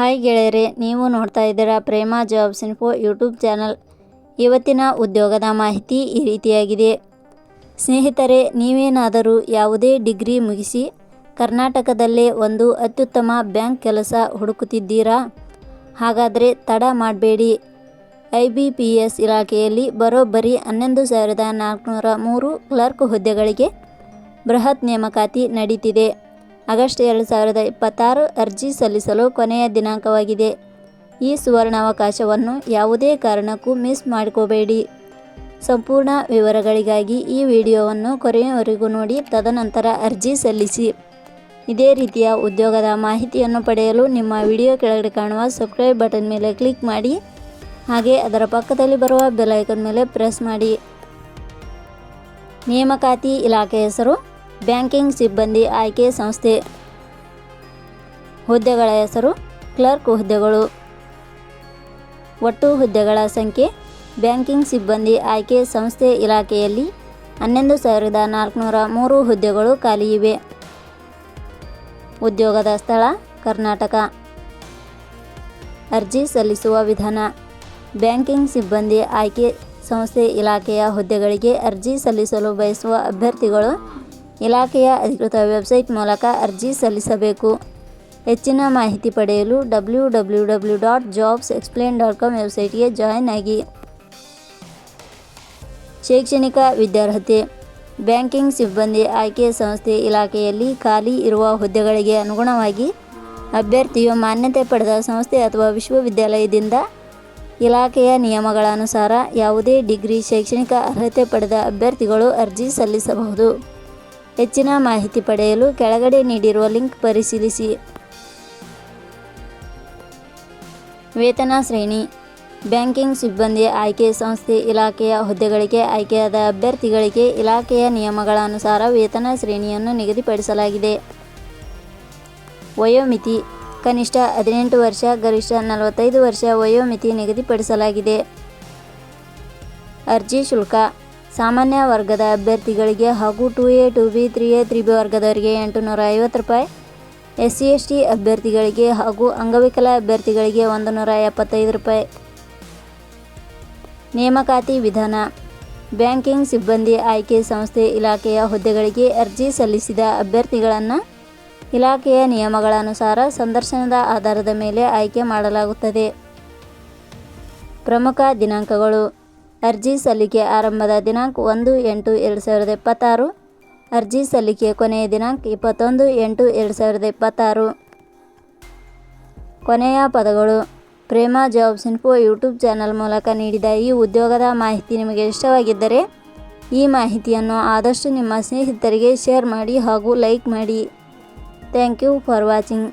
Hi ಗೆಳೆಯರೆ, ನೀವು ನೋಡ್ತಾ ಇದ್ದೀರಾ ಪ್ರೇಮ ಜಾಬ್ಸ್ ಇನ್ಫೋ ಯೂಟ್ಯೂಬ್ ಚಾನಲ್. ಇವತ್ತಿನ ಉದ್ಯೋಗದ ಮಾಹಿತಿ ಈ ರೀತಿಯಾಗಿದೆ. ಸ್ನೇಹಿತರೆ, ನೀವೇನಾದರೂ ಯಾವುದೇ ಡಿಗ್ರಿ ಮುಗಿಸಿ ಕರ್ನಾಟಕದಲ್ಲೇ ಒಂದು ಅತ್ಯುತ್ತಮ ಬ್ಯಾಂಕ್ ಕೆಲಸ ಹುಡುಕುತ್ತಿದ್ದೀರಾ? ಹಾಗಾದರೆ ತಡ ಮಾಡಬೇಡಿ. IBPS ಇಲಾಖೆಯಲ್ಲಿ ಬರೋಬ್ಬರಿ 11,403 ಕ್ಲರ್ಕ್ ಹುದ್ದೆಗಳಿಗೆ ಬೃಹತ್ ನೇಮಕಾತಿ ನಡೀತಿದೆ. ಆಗಸ್ಟ್ 2026 ಅರ್ಜಿ ಸಲ್ಲಿಸಲು ಕೊನೆಯ ದಿನಾಂಕವಾಗಿದೆ. ಈ ಸುವರ್ಣಾವಕಾಶವನ್ನು ಯಾವುದೇ ಕಾರಣಕ್ಕೂ ಮಿಸ್ ಮಾಡಿಕೋಬೇಡಿ. ಸಂಪೂರ್ಣ ವಿವರಗಳಿಗಾಗಿ ಈ ವಿಡಿಯೋವನ್ನು ಕೊನೆಯವರೆಗೂ ನೋಡಿ, ತದನಂತರ ಅರ್ಜಿ ಸಲ್ಲಿಸಿ. ಇದೇ ರೀತಿಯ ಉದ್ಯೋಗದ ಮಾಹಿತಿಯನ್ನು ಪಡೆಯಲು ನಿಮ್ಮ ವಿಡಿಯೋ ಕೆಳಗಡೆ ಕಾಣುವ ಸಬ್ಸ್ಕ್ರೈಬ್ ಬಟನ್ ಮೇಲೆ ಕ್ಲಿಕ್ ಮಾಡಿ, ಹಾಗೆ ಅದರ ಪಕ್ಕದಲ್ಲಿ ಬರುವ ಬೆಲ್ ಐಕಾನ್ ಮೇಲೆ ಪ್ರೆಸ್ ಮಾಡಿ. ನೇಮಕಾತಿ ಇಲಾಖೆ ಹೆಸರು ಬ್ಯಾಂಕಿಂಗ್ ಸಿಬ್ಬಂದಿ ಆಯ್ಕೆ ಸಂಸ್ಥೆ. ಹುದ್ದೆಗಳ ಹೆಸರು ಕ್ಲರ್ಕ್ ಹುದ್ದೆಗಳು. ಒಟ್ಟು ಹುದ್ದೆಗಳ ಸಂಖ್ಯೆ ಬ್ಯಾಂಕಿಂಗ್ ಸಿಬ್ಬಂದಿ ಆಯ್ಕೆ ಸಂಸ್ಥೆ ಇಲಾಖೆಯಲ್ಲಿ 11,403 ಹುದ್ದೆಗಳು ಖಾಲಿ ಇವೆ. ಉದ್ಯೋಗದ ಸ್ಥಳ ಕರ್ನಾಟಕ. ಅರ್ಜಿ ಸಲ್ಲಿಸುವ ವಿಧಾನ: ಬ್ಯಾಂಕಿಂಗ್ ಸಿಬ್ಬಂದಿ ಆಯ್ಕೆ ಸಂಸ್ಥೆ ಇಲಾಖೆಯ ಹುದ್ದೆಗಳಿಗೆ ಅರ್ಜಿ ಸಲ್ಲಿಸಲು ಬಯಸುವ ಅಭ್ಯರ್ಥಿಗಳು ಇಲಾಖೆಯ ಅಧಿಕೃತ ವೆಬ್ಸೈಟ್ ಮೂಲಕ ಅರ್ಜಿ ಸಲ್ಲಿಸಬೇಕು. ಹೆಚ್ಚಿನ ಮಾಹಿತಿ ಪಡೆಯಲು www.jobsexplain.com ವೆಬ್ಸೈಟ್ಗೆ ಜಾಯಿನ್ ಆಗಿ. ಶೈಕ್ಷಣಿಕ ವಿದ್ಯಾರ್ಹತೆ: ಬ್ಯಾಂಕಿಂಗ್ ಸಿಬ್ಬಂದಿ ಆಯ್ಕೆ ಸಂಸ್ಥೆ ಇಲಾಖೆಯಲ್ಲಿ ಖಾಲಿ ಇರುವ ಹುದ್ದೆಗಳಿಗೆ ಅನುಗುಣವಾಗಿ ಅಭ್ಯರ್ಥಿಯು ಮಾನ್ಯತೆ ಪಡೆದ ಸಂಸ್ಥೆ ಅಥವಾ ವಿಶ್ವವಿದ್ಯಾಲಯದಿಂದ ಇಲಾಖೆಯ ನಿಯಮಗಳ ಅನುಸಾರ ಯಾವುದೇ ಡಿಗ್ರಿ ಶೈಕ್ಷಣಿಕ ಅರ್ಹತೆ ಪಡೆದ ಅಭ್ಯರ್ಥಿಗಳು ಅರ್ಜಿ ಸಲ್ಲಿಸಬಹುದು. ಹೆಚ್ಚಿನ ಮಾಹಿತಿ ಪಡೆಯಲು ಕೆಳಗಡೆ ನೀಡಿರುವ ಲಿಂಕ್ ಪರಿಶೀಲಿಸಿ. ವೇತನ ಶ್ರೇಣಿ: ಬ್ಯಾಂಕಿಂಗ್ ಸಿಬ್ಬಂದಿ ಆಯ್ಕೆ ಸಂಸ್ಥೆ ಇಲಾಖೆಯ ಹುದ್ದೆಗಳಿಗೆ ಆಯ್ಕೆಯಾದ ಅಭ್ಯರ್ಥಿಗಳಿಗೆ ಇಲಾಖೆಯ ನಿಯಮಗಳ ಅನುಸಾರ ವೇತನ ಶ್ರೇಣಿಯನ್ನು ನಿಗದಿಪಡಿಸಲಾಗಿದೆ. ವಯೋಮಿತಿ: ಕನಿಷ್ಠ 18 ವರ್ಷ, ಗರಿಷ್ಠ 45 ವರ್ಷ ವಯೋಮಿತಿ ನಿಗದಿಪಡಿಸಲಾಗಿದೆ. ಅರ್ಜಿ ಶುಲ್ಕ: ಸಾಮಾನ್ಯ ವರ್ಗದ ಅಭ್ಯರ್ಥಿಗಳಿಗೆ ಹಾಗೂ 2A, 2B, 3A, 3B ವರ್ಗದವರಿಗೆ 850 ರೂಪಾಯಿ, SC/ST ಅಭ್ಯರ್ಥಿಗಳಿಗೆ ಹಾಗೂ ಅಂಗವಿಕಲ ಅಭ್ಯರ್ಥಿಗಳಿಗೆ 175 ರೂಪಾಯಿ. ನೇಮಕಾತಿ ವಿಧಾನ: ಬ್ಯಾಂಕಿಂಗ್ ಸಿಬ್ಬಂದಿ ಆಯ್ಕೆ ಸಂಸ್ಥೆ ಇಲಾಖೆಯ ಹುದ್ದೆಗಳಿಗೆ ಅರ್ಜಿ ಸಲ್ಲಿಸಿದ ಅಭ್ಯರ್ಥಿಗಳನ್ನು ಇಲಾಖೆಯ ನಿಯಮಗಳ ಅನುಸಾರ ಸಂದರ್ಶನದ ಆಧಾರದ ಮೇಲೆ ಆಯ್ಕೆ ಮಾಡಲಾಗುತ್ತದೆ. ಪ್ರಮುಖ ದಿನಾಂಕಗಳು: ಅರ್ಜಿ ಸಲ್ಲಿಕೆ ಆರಂಭದ ದಿನಾಂಕ 1/8/2026. ಅರ್ಜಿ ಸಲ್ಲಿಕೆ ಕೊನೆಯ ದಿನಾಂಕ 21/8/2026. ಕೊನೆಯ ಪದಗಳು: ಪ್ರೇಮ ಜಾಬ್ಸ್ ಇನ್ಫೋ ಯೂಟ್ಯೂಬ್ ಚಾನಲ್ ಮೂಲಕ ನೀಡಿದ ಈ ಉದ್ಯೋಗದ ಮಾಹಿತಿ ನಿಮಗೆ ಇಷ್ಟವಾಗಿದ್ದರೆ ಈ ಮಾಹಿತಿಯನ್ನು ಆದಷ್ಟು ನಿಮ್ಮ ಸ್ನೇಹಿತರಿಗೆ ಶೇರ್ ಮಾಡಿ ಹಾಗೂ ಲೈಕ್ ಮಾಡಿ. Thank you for watching.